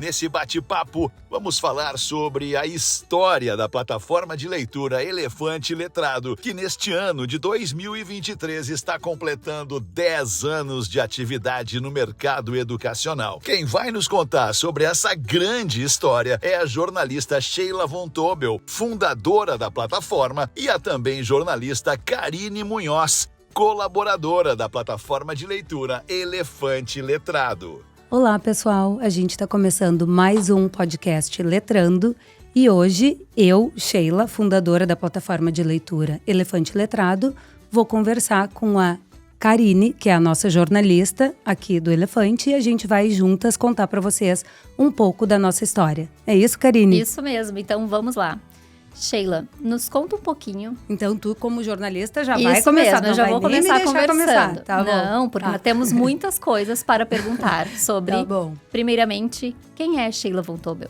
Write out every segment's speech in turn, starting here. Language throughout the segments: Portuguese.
nesse bate-papo, vamos falar sobre a história da plataforma de leitura Elefante Letrado, que neste ano de 2023 está completando 10 anos de atividade no mercado educacional. Quem vai nos contar sobre essa grande história é a jornalista Sheila von Tobel, fundadora da plataforma, e a também jornalista Karine Munhoz, colaboradora da plataforma de leitura Elefante Letrado. Olá, pessoal! A gente está começando mais um podcast Letrando e hoje eu, Sheila, fundadora da plataforma de leitura Elefante Letrado, vou conversar com a Karine, que é a nossa jornalista aqui do Elefante, e a gente vai juntas contar para vocês um pouco da nossa história. É isso, Karine? Isso mesmo, então vamos lá. Sheila, nos conta um pouquinho. Então tu, como jornalista, já Isso vai começar. Mesmo, eu já vou começar conversando. Tá bom. Não, porque nós temos muitas coisas para perguntar sobre, primeiramente, quem é Sheila von Tobel?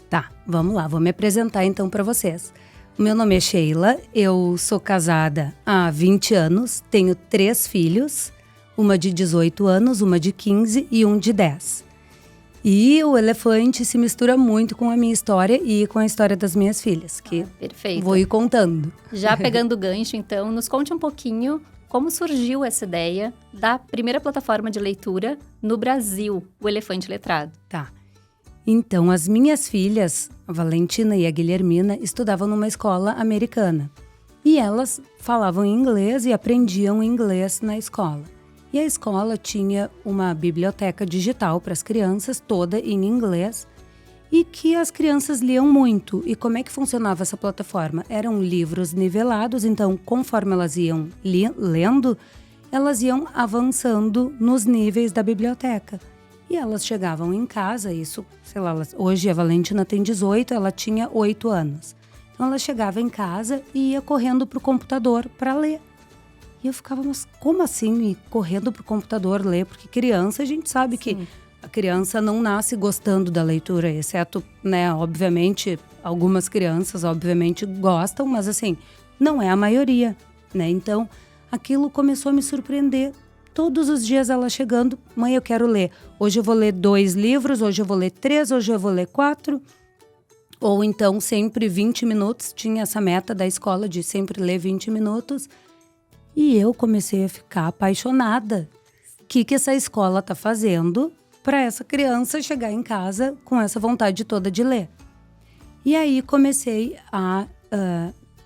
Tá, vamos lá, vou me apresentar então para vocês. O meu nome é Sheila, eu sou casada há 20 anos, tenho 3 filhos, uma de 18 anos, uma de 15 e um de 10. E o Elefante se mistura muito com a minha história e com a história das minhas filhas, que perfeito. Vou ir contando. Já pegando o gancho, então, nos conte um pouquinho como surgiu essa ideia da primeira plataforma de leitura no Brasil, o Elefante Letrado. Tá. Então, as minhas filhas, a Valentina e a Guilhermina, estudavam numa escola americana. E elas falavam inglês e aprendiam inglês na escola. E a escola tinha uma biblioteca digital para as crianças, toda em inglês, e que as crianças liam muito. E como é que funcionava essa plataforma? Eram livros nivelados, então conforme elas iam lendo, elas iam avançando nos níveis da biblioteca. E elas chegavam em casa, isso, sei lá, hoje a Valentina tem 18, ela tinha 8 anos. Então ela chegava em casa e ia correndo para o computador para ler. E eu ficava, mas como assim? Ir correndo pro computador ler? Porque criança, a gente sabe que a criança não nasce gostando da leitura, exceto, né, obviamente, algumas crianças, obviamente, gostam, mas assim, não é a maioria, né? Então, aquilo começou a me surpreender. Todos os dias ela chegando, mãe, eu quero ler. Hoje eu vou ler 2 livros, hoje eu vou ler 3, hoje eu vou ler 4. Ou então, sempre 20 minutos, tinha essa meta da escola de sempre ler 20 minutos. E eu comecei a ficar apaixonada. O que essa escola está fazendo para essa criança chegar em casa com essa vontade toda de ler? E aí comecei a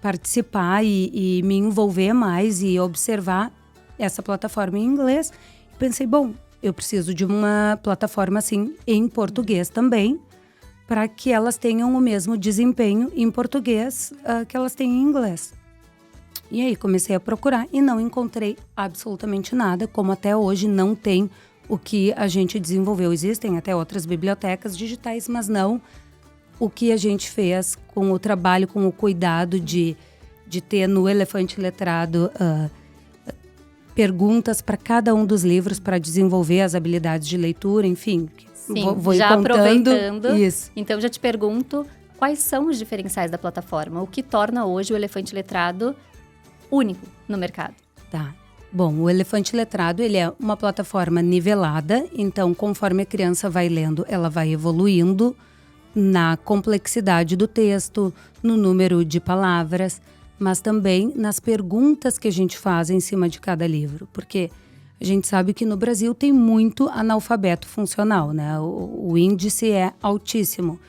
participar e me envolver mais e observar essa plataforma em inglês. Pensei, bom, eu preciso de uma plataforma assim em português também, para que elas tenham o mesmo desempenho em português que elas têm em inglês. E aí comecei a procurar e não encontrei absolutamente nada, como até hoje não tem o que a gente desenvolveu. Existem até outras bibliotecas digitais, mas não o que a gente fez com o trabalho, com o cuidado de ter no Elefante Letrado perguntas para cada um dos livros para desenvolver as habilidades de leitura, enfim. Sim, vou já contando. Aproveitando, isso. Então já te pergunto, quais são os diferenciais da plataforma? O que torna hoje o Elefante Letrado único no mercado? Tá. Bom, o Elefante Letrado, ele é uma plataforma nivelada, então conforme a criança vai lendo, ela vai evoluindo na complexidade do texto, no número de palavras, mas também nas perguntas que a gente faz em cima de cada livro, porque a gente sabe que no Brasil tem muito analfabeto funcional, né? O índice é altíssimo.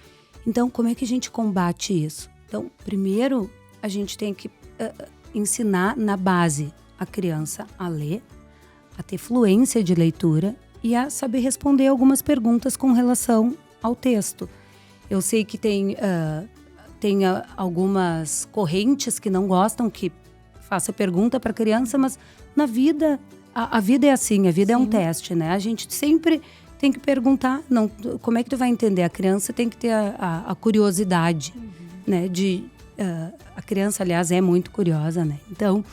Então, como é que a gente combate isso? Então, primeiro, a gente tem que ensinar na base a criança a ler, a ter fluência de leitura e a saber responder algumas perguntas com relação ao texto. Eu sei que tem algumas correntes que não gostam que faça pergunta para a criança, mas na vida, a vida é assim, a vida é um teste, né? A gente sempre tem que perguntar, não, como é que tu vai entender? A criança tem que ter a curiosidade, né? A criança, aliás, é muito curiosa, né? Então,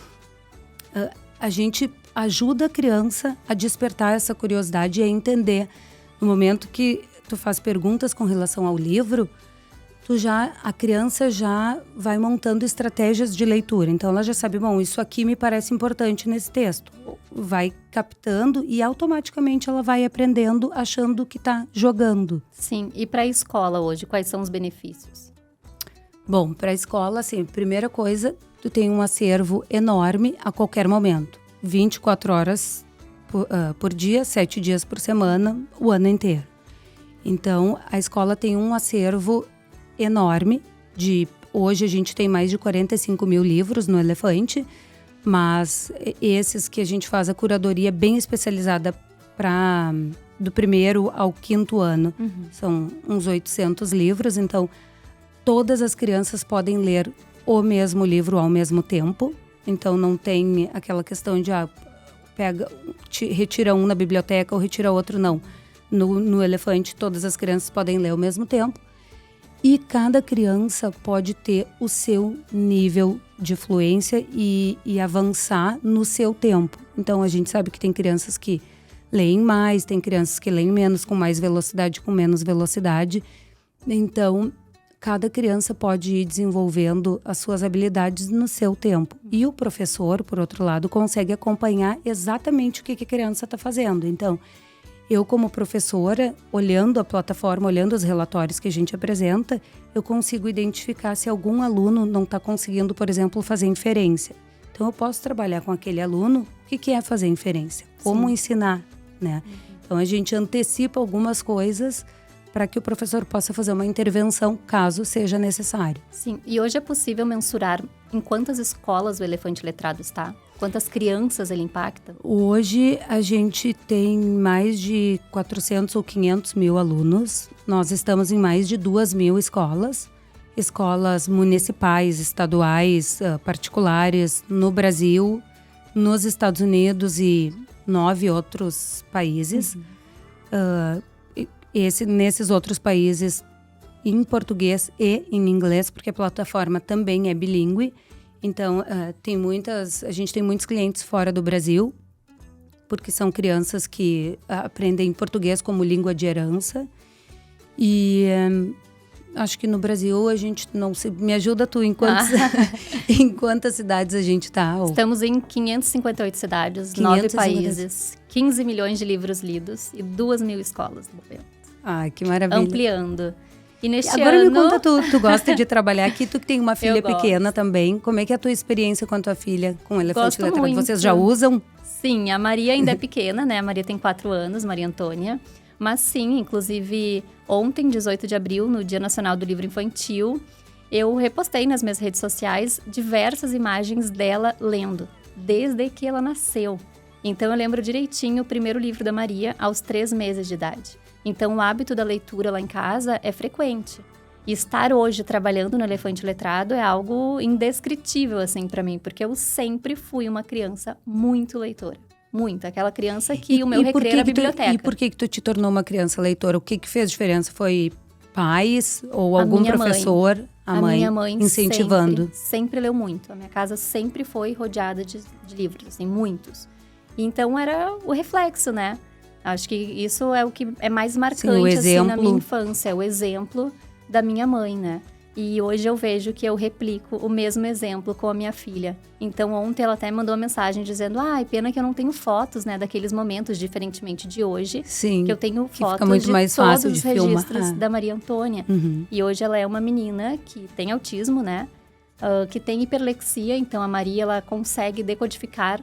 a gente ajuda a criança a despertar essa curiosidade e a entender. No momento que tu faz perguntas com relação ao livro, a criança já vai montando estratégias de leitura. Então, ela já sabe, bom, isso aqui me parece importante nesse texto. vai captando e automaticamente ela vai aprendendo achando que está jogando. Sim, e para a escola hoje, quais são os benefícios? Bom, para a escola, assim, primeira coisa, tu tem um acervo enorme a qualquer momento. 24 horas por dia, 7 dias por semana, o ano inteiro. Então, a escola tem um acervo enorme hoje a gente tem mais de 45 mil livros no Elefante, mas esses que a gente faz a curadoria bem especializada do 1º ao 5º ano. São uns 800 livros, então todas as crianças podem ler o mesmo livro ao mesmo tempo. Então não tem aquela questão de retira um na biblioteca ou retira outro, não. No Elefante todas as crianças podem ler ao mesmo tempo. E cada criança pode ter o seu nível de fluência e avançar no seu tempo. Então, a gente sabe que tem crianças que leem mais, tem crianças que leem menos, com mais velocidade, com menos velocidade. Então, cada criança pode ir desenvolvendo as suas habilidades no seu tempo. E o professor, por outro lado, consegue acompanhar exatamente o que a criança está fazendo. Então, eu, como professora, olhando a plataforma, olhando os relatórios que a gente apresenta, eu consigo identificar se algum aluno não está conseguindo, por exemplo, fazer inferência. Então, eu posso trabalhar com aquele aluno o que é fazer inferência, como ensinar, né? Então, a gente antecipa algumas coisas para que o professor possa fazer uma intervenção, caso seja necessário. Sim, e hoje é possível mensurar em quantas escolas o Elefante Letrado está? Quantas crianças ele impacta? Hoje a gente tem mais de 400 ou 500 mil alunos. Nós estamos em mais de 2.000 escolas. Escolas municipais, estaduais, particulares no Brasil, nos Estados Unidos e 9 outros países. Nesses outros países em português e em inglês, porque a plataforma também é bilíngue. Então, a gente tem muitos clientes fora do Brasil, porque são crianças que aprendem português como língua de herança. E acho que no Brasil a gente não se... Me ajuda tu, em quantas cidades a gente está? Estamos em 558 cidades, 9 países, 15 milhões de livros lidos e 2.000 escolas no momento. Ai, que maravilha. Ampliando. E neste Agora ano... me conta, tu gosta de trabalhar aqui, tu que tem uma filha pequena também. Como é que é a tua experiência com a tua filha, com o Elefante Letrado? Muito. Vocês já usam? Sim, a Maria ainda é pequena, né? A Maria tem 4 anos, Maria Antônia. Mas sim, inclusive ontem, 18 de abril, no Dia Nacional do Livro Infantil, eu repostei nas minhas redes sociais diversas imagens dela lendo, desde que ela nasceu. Então eu lembro direitinho o primeiro livro da Maria aos 3 meses de idade. Então, o hábito da leitura lá em casa é frequente. E estar hoje trabalhando no Elefante Letrado é algo indescritível, assim, para mim. Porque eu sempre fui uma criança muito leitora. Muito. Aquela criança que o meu recreio era a biblioteca. E por que tu te tornou uma criança leitora? O que fez diferença? Foi pais ou algum professor? A minha mãe incentivando? Sempre leu muito. A minha casa sempre foi rodeada de livros, assim, muitos. Então, era o reflexo, né? Acho que isso é o que é mais marcante, assim, na minha infância. É o exemplo da minha mãe, né? E hoje eu vejo que eu replico o mesmo exemplo com a minha filha. Então, ontem ela até mandou uma mensagem dizendo: pena que eu não tenho fotos, né, daqueles momentos, diferentemente de hoje. Sim, que eu tenho fotos fica muito mais fácil de filmar. Todos os registros da Maria Antônia. E hoje ela é uma menina que tem autismo, né? Que tem hiperlexia. Então, a Maria, ela consegue decodificar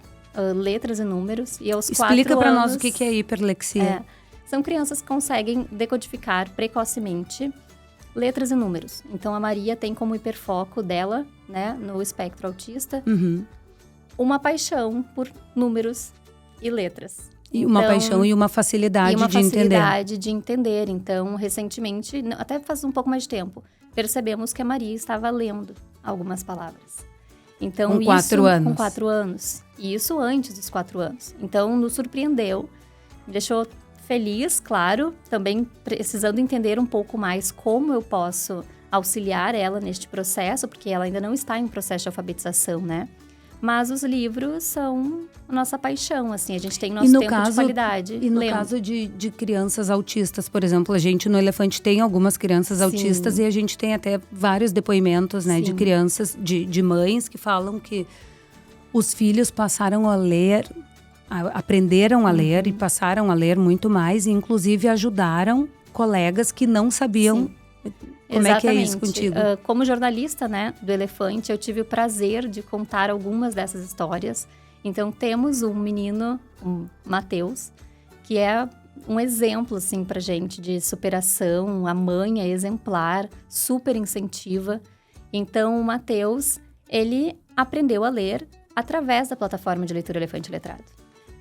letras e números. E aos 4 anos... Explica para nós o que é hiperlexia. São crianças que conseguem decodificar precocemente letras e números. Então, a Maria tem como hiperfoco dela, né, no espectro autista, uma paixão por números e letras. E uma paixão e uma facilidade de entender. E uma facilidade de entender. Então, recentemente, até faz um pouco mais de tempo, percebemos que a Maria estava lendo algumas palavras. Então, com 4 anos. Com 4 anos. E isso antes dos 4 anos. Então, nos surpreendeu, me deixou feliz, claro, também precisando entender um pouco mais como eu posso auxiliar ela neste processo, porque ela ainda não está em processo de alfabetização, né? Mas os livros são a nossa paixão, assim, a gente tem nosso tempo de qualidade. E no caso de crianças autistas, por exemplo, a gente no Elefante tem algumas crianças autistas e a gente tem até vários depoimentos, né, de crianças, de mães que falam que os filhos passaram a ler aprenderam a ler e passaram a ler muito mais, e inclusive ajudaram colegas que não sabiam. Sim. Como Exatamente. é que é isso contigo? Como jornalista, né, do Elefante, eu tive o prazer de contar algumas dessas histórias. Então, temos um menino, o Matheus, que é um exemplo, assim, pra gente de superação. A mãe é exemplar, super incentiva. Então, o Matheus, ele aprendeu a ler através da plataforma de leitura Elefante Letrado.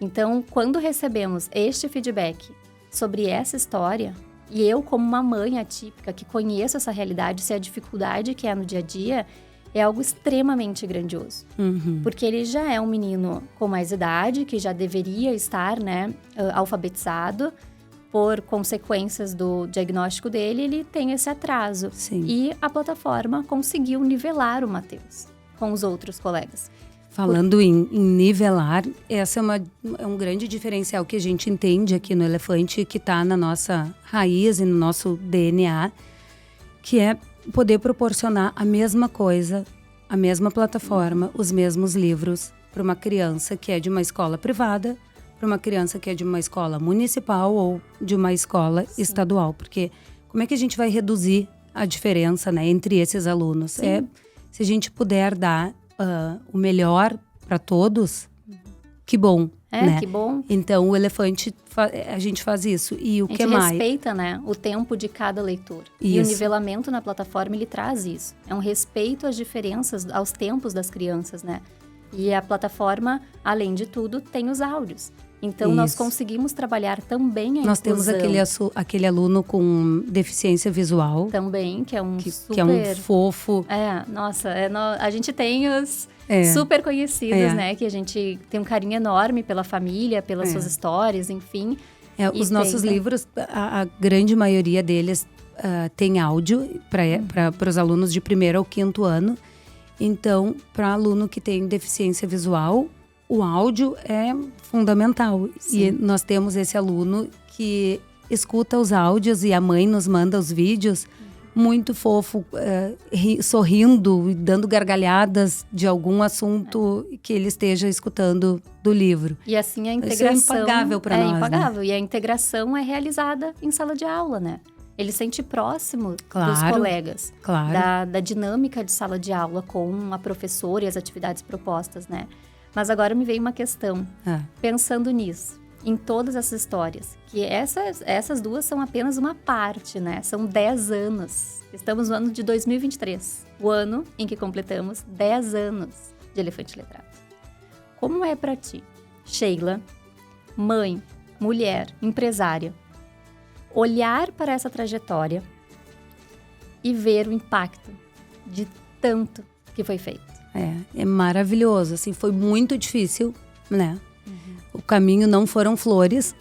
Então, quando recebemos este feedback sobre essa história, e eu, como uma mãe atípica que conheço essa realidade, sei a dificuldade que é no dia a dia, é algo extremamente grandioso. Porque ele já é um menino com mais idade, que já deveria estar, né, alfabetizado. Por consequências do diagnóstico dele, ele tem esse atraso. Sim. E a plataforma conseguiu nivelar o Matheus com os outros colegas. Falando em nivelar, essa é um grande diferencial que a gente entende aqui no Elefante, que está na nossa raiz e no nosso DNA, que é poder proporcionar a mesma coisa, a mesma plataforma, os mesmos livros para uma criança que é de uma escola privada, para uma criança que é de uma escola municipal ou de uma escola estadual. Porque como é que a gente vai reduzir a diferença, né, entre esses alunos? Se a gente puder dar o melhor para todos, que bom. Né? Que bom. Então, o Elefante, a gente faz isso. E o que mais? A gente respeita, né, o tempo de cada leitor. Isso. E o nivelamento na plataforma, ele traz isso. É um respeito às diferenças, aos tempos das crianças, né? E a plataforma, além de tudo, tem os áudios. Então, nós conseguimos trabalhar também a Nós inclusão. temos aquele aluno com deficiência visual. Também, que é um super... Que é um fofo. Nossa, a gente tem os super conhecidos, né? Que a gente tem um carinho enorme pela família, pelas suas histórias, enfim. Os nossos livros, a grande maioria deles tem áudio para os alunos de 1º ao 5º ano. Então, para aluno que tem deficiência visual, o áudio é fundamental. Sim. E nós temos esse aluno que escuta os áudios e a mãe nos manda os vídeos muito fofo, sorrindo e dando gargalhadas de algum assunto que ele esteja escutando do livro. E assim a integração... Isso é impagável para nós. É impagável. Né? E a integração é realizada em sala de aula, né? Ele sente próximo dos colegas. Claro. Da dinâmica de sala de aula com a professora e as atividades propostas, né? Mas agora me veio uma questão, pensando nisso, em todas essas histórias, que essas duas são apenas uma parte, né? São 10 anos. Estamos no ano de 2023, o ano em que completamos 10 anos de Elefante Letrado. Como é para ti, Sheila, mãe, mulher, empresária, olhar para essa trajetória e ver o impacto de tanto que foi feito? É maravilhoso, assim, foi muito difícil, né? O caminho não foram flores,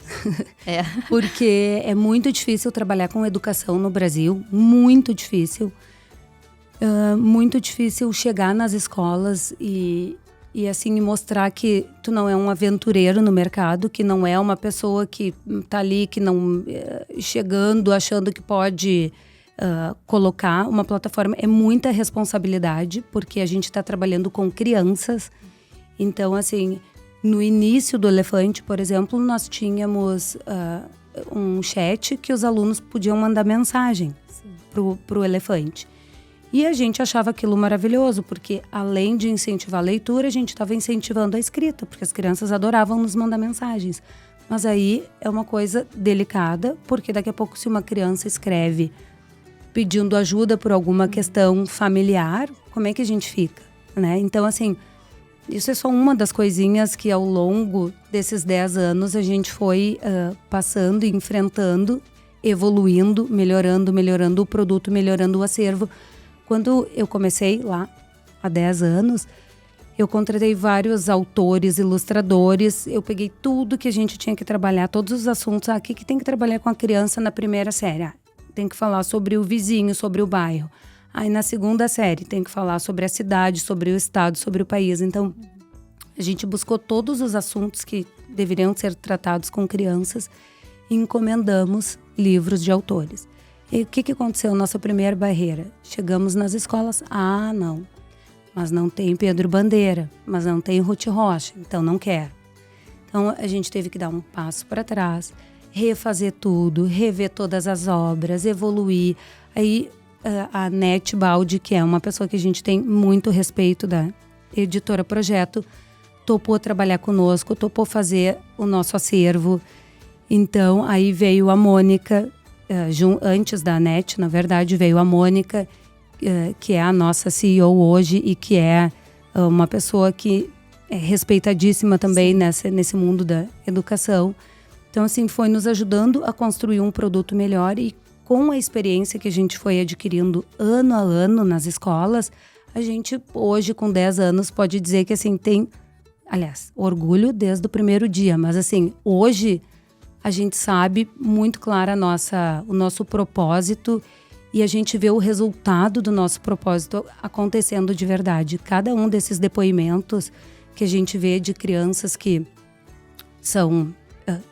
porque é muito difícil trabalhar com educação no Brasil, muito difícil chegar nas escolas e assim mostrar que tu não é um aventureiro no mercado, que não é uma pessoa que tá ali, que não chegando, achando que pode colocar uma plataforma. É muita responsabilidade, porque a gente está trabalhando com crianças. Então, assim, no início do Elefante, por exemplo, nós tínhamos um chat que os alunos podiam mandar mensagem pro Elefante. E a gente achava aquilo maravilhoso, porque além de incentivar a leitura, a gente estava incentivando a escrita, porque as crianças adoravam nos mandar mensagens. Mas aí é uma coisa delicada, porque daqui a pouco, se uma criança escreve pedindo ajuda por alguma questão familiar, como é que a gente fica, né? Então, assim, isso é só uma das coisinhas que ao longo desses 10 anos a gente foi passando e enfrentando, evoluindo, melhorando o produto, melhorando o acervo. Quando eu comecei lá, há 10 anos, eu contratei vários autores, ilustradores, eu peguei tudo que a gente tinha que trabalhar, todos os assuntos, o que tem que trabalhar com a criança na 1ª série? Tem que falar sobre o vizinho, sobre o bairro. Aí na 2ª série tem que falar sobre a cidade, sobre o estado, sobre o país. Então, a gente buscou todos os assuntos que deveriam ser tratados com crianças e encomendamos livros de autores. E o que aconteceu? Nossa primeira barreira. Chegamos nas escolas, não, mas não tem Pedro Bandeira, mas não tem Ruth Rocha, então não quero. Então, a gente teve que dar um passo para trás, refazer tudo, rever todas as obras, evoluir. Aí, a Nete Baldi, que é uma pessoa que a gente tem muito respeito, da Editora Projeto, topou trabalhar conosco, topou fazer o nosso acervo. Então, aí veio a Mônica, antes da Nete, na verdade, veio a Mônica, que é a nossa CEO hoje e que é uma pessoa que é respeitadíssima também nesse mundo da educação. Então, assim, foi nos ajudando a construir um produto melhor e com a experiência que a gente foi adquirindo ano a ano nas escolas, a gente hoje, com 10 anos, pode dizer que, assim, tem, aliás, orgulho desde o primeiro dia, mas, assim, hoje a gente sabe muito claro o nosso propósito e a gente vê o resultado do nosso propósito acontecendo de verdade. Cada um desses depoimentos que a gente vê de crianças que são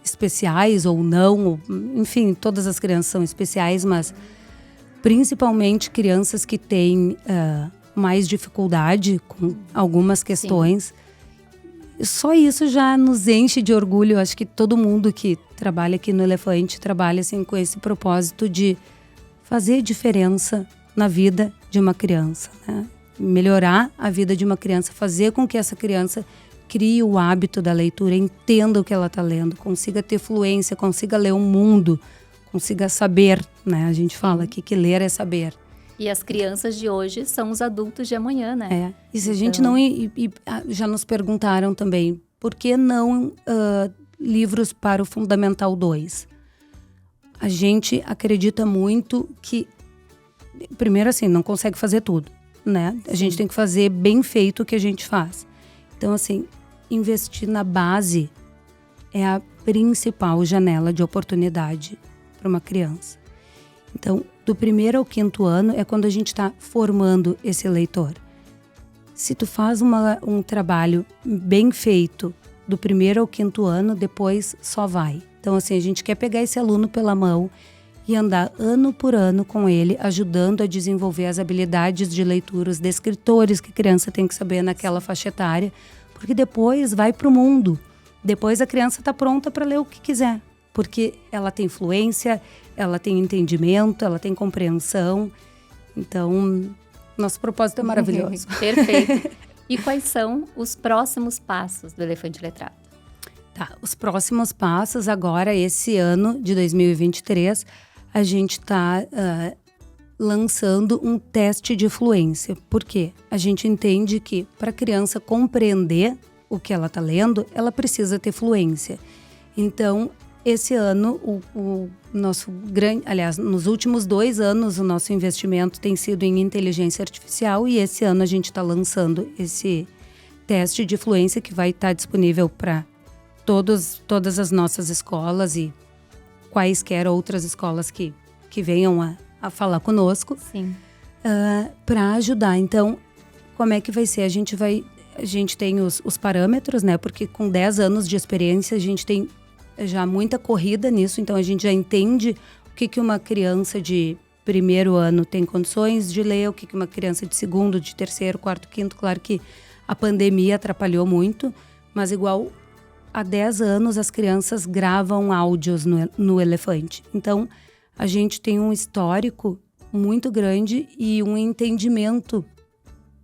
especiais ou não, enfim, todas as crianças são especiais, mas principalmente crianças que têm mais dificuldade com algumas questões. Sim. Só isso já nos enche de orgulho. Eu acho que todo mundo que trabalha aqui no Elefante trabalha assim, com esse propósito de fazer diferença na vida de uma criança, né? Melhorar a vida de uma criança, fazer com que essa criança crie o hábito da leitura, entenda o que ela está lendo, consiga ter fluência, consiga ler o mundo, consiga saber, né? A gente fala aqui que ler é saber. E as crianças de hoje são os adultos de amanhã, né? E se a gente não... já nos perguntaram também, por que não livros para o Fundamental 2? A gente acredita muito que, primeiro assim, não consegue fazer tudo, né? A gente tem que fazer bem feito o que a gente faz. Então, assim, investir na base é a principal janela de oportunidade para uma criança. Então, do 1º ao 5º ano é quando a gente está formando esse leitor. Se tu faz um trabalho bem feito do 1º ao 5º ano, depois só vai. Então, assim, a gente quer pegar esse aluno pela mão e andar ano por ano com ele, ajudando a desenvolver as habilidades de leitura, os descritores que a criança tem que saber naquela faixa etária, porque depois vai para o mundo. Depois a criança está pronta para ler o que quiser, porque ela tem fluência, ela tem entendimento, ela tem compreensão. Então, nosso propósito é maravilhoso. Perfeito. E quais são os próximos passos do Elefante Letrado? Tá, os próximos passos agora, esse ano de 2023, a gente está lançando um teste de fluência. Por quê? A gente entende que para a criança compreender o que ela está lendo, ela precisa ter fluência. Então, esse ano, o nosso grande... Aliás, nos últimos 2 anos, o nosso investimento tem sido em inteligência artificial e esse ano a gente está lançando esse teste de fluência que vai estar disponível para todas as nossas escolas e quaisquer outras escolas que venham a falar conosco. Sim. Para ajudar. Então, como é que vai ser? A gente tem os parâmetros, né? Porque com 10 anos de experiência, a gente tem já muita corrida nisso. Então, a gente já entende o que uma criança de 1º ano tem condições de ler, o que uma criança de 2º, de 3º, 4º, 5º. Claro que a pandemia atrapalhou muito, mas igual... Há 10 anos, as crianças gravam áudios no Elefante. Então, a gente tem um histórico muito grande e um entendimento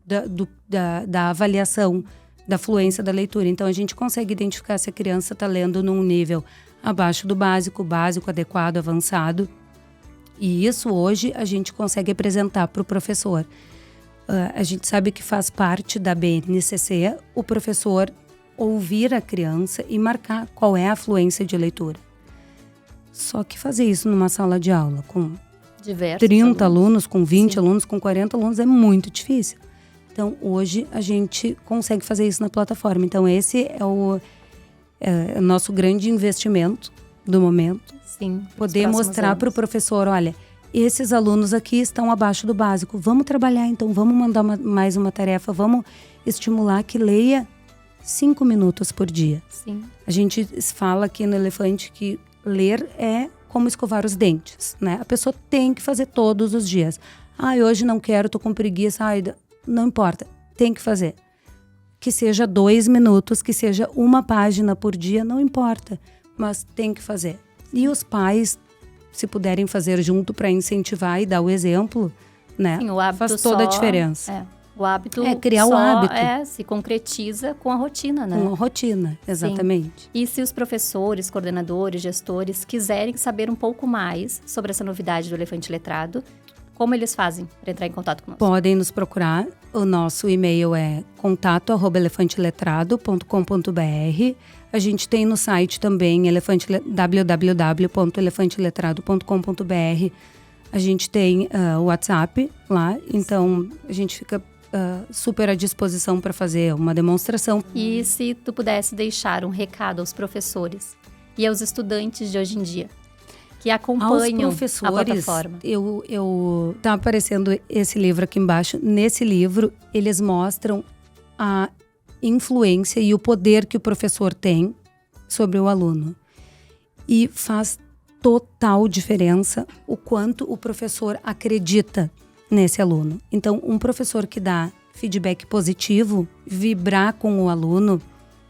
da avaliação da fluência da leitura. Então, a gente consegue identificar se a criança está lendo num nível abaixo do básico, adequado, avançado. E isso, hoje, a gente consegue apresentar para o professor. A gente sabe que faz parte da BNCC o professor ouvir a criança e marcar qual é a fluência de leitura. Só que fazer isso numa sala de aula com diversos 30 alunos, com 20 Sim. alunos, com 40 alunos é muito difícil. Então, hoje a gente consegue fazer isso na plataforma. Então, esse é o nosso grande investimento do momento. Sim. Poder mostrar para o professor, olha, esses alunos aqui estão abaixo do básico. Vamos trabalhar, então, vamos mandar mais uma tarefa, vamos estimular que leia 5 minutos por dia. Sim. A gente fala aqui no Elefante que ler é como escovar os dentes, né? A pessoa tem que fazer todos os dias. Hoje não quero, tô com preguiça. Não importa, tem que fazer. que seja 2 minutos, que seja 1 página por dia, não importa, mas tem que fazer. E os pais, se puderem fazer junto para incentivar e dar o exemplo, né? Sim, o hábito faz toda a diferença. O hábito criar o hábito. Se concretiza com a rotina, né? Com a rotina, exatamente. Sim. E se os professores, coordenadores, gestores quiserem saber um pouco mais sobre essa novidade do Elefante Letrado, como eles fazem para entrar em contato conosco? Podem nos procurar. O nosso e-mail é contato@elefanteletrado.com.br. A gente tem no site também www.elefanteletrado.com.br. A gente tem o WhatsApp lá, então a gente fica super à disposição para fazer uma demonstração. E se tu pudesse deixar um recado aos professores e aos estudantes de hoje em dia, que acompanham a plataforma. Tá aparecendo esse livro aqui embaixo. Nesse livro, eles mostram a influência e o poder que o professor tem sobre o aluno. E faz total diferença o quanto o professor acredita nesse aluno. Então, um professor que dá feedback positivo, vibrar com o aluno,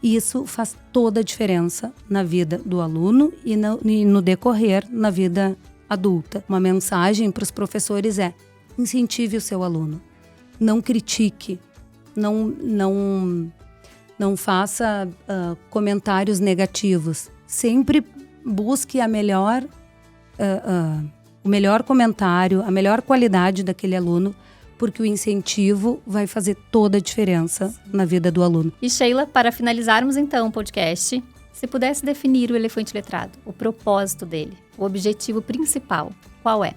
isso faz toda a diferença na vida do aluno e no decorrer na vida adulta. Uma mensagem para os professores é: incentive o seu aluno. Não critique. Não faça comentários negativos. Sempre busque o melhor comentário, a melhor qualidade daquele aluno, porque o incentivo vai fazer toda a diferença na vida do aluno. E Sheila, para finalizarmos então o podcast, se pudesse definir o Elefante Letrado, o propósito dele, o objetivo principal, qual é?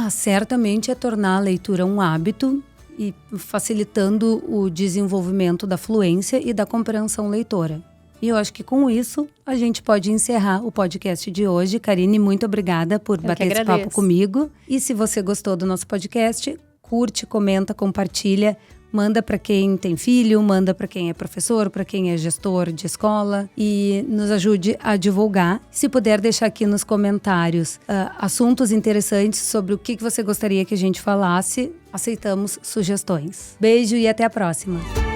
Certamente é tornar a leitura um hábito e facilitando o desenvolvimento da fluência e da compreensão leitora. E eu acho que com isso a gente pode encerrar o podcast de hoje. Karine, muito obrigada por bater esse papo comigo. E se você gostou do nosso podcast, curte, comenta, compartilha, manda para quem tem filho, manda para quem é professor, para quem é gestor de escola e nos ajude a divulgar. Se puder deixar aqui nos comentários assuntos interessantes sobre o que você gostaria que a gente falasse, aceitamos sugestões. Beijo e até a próxima!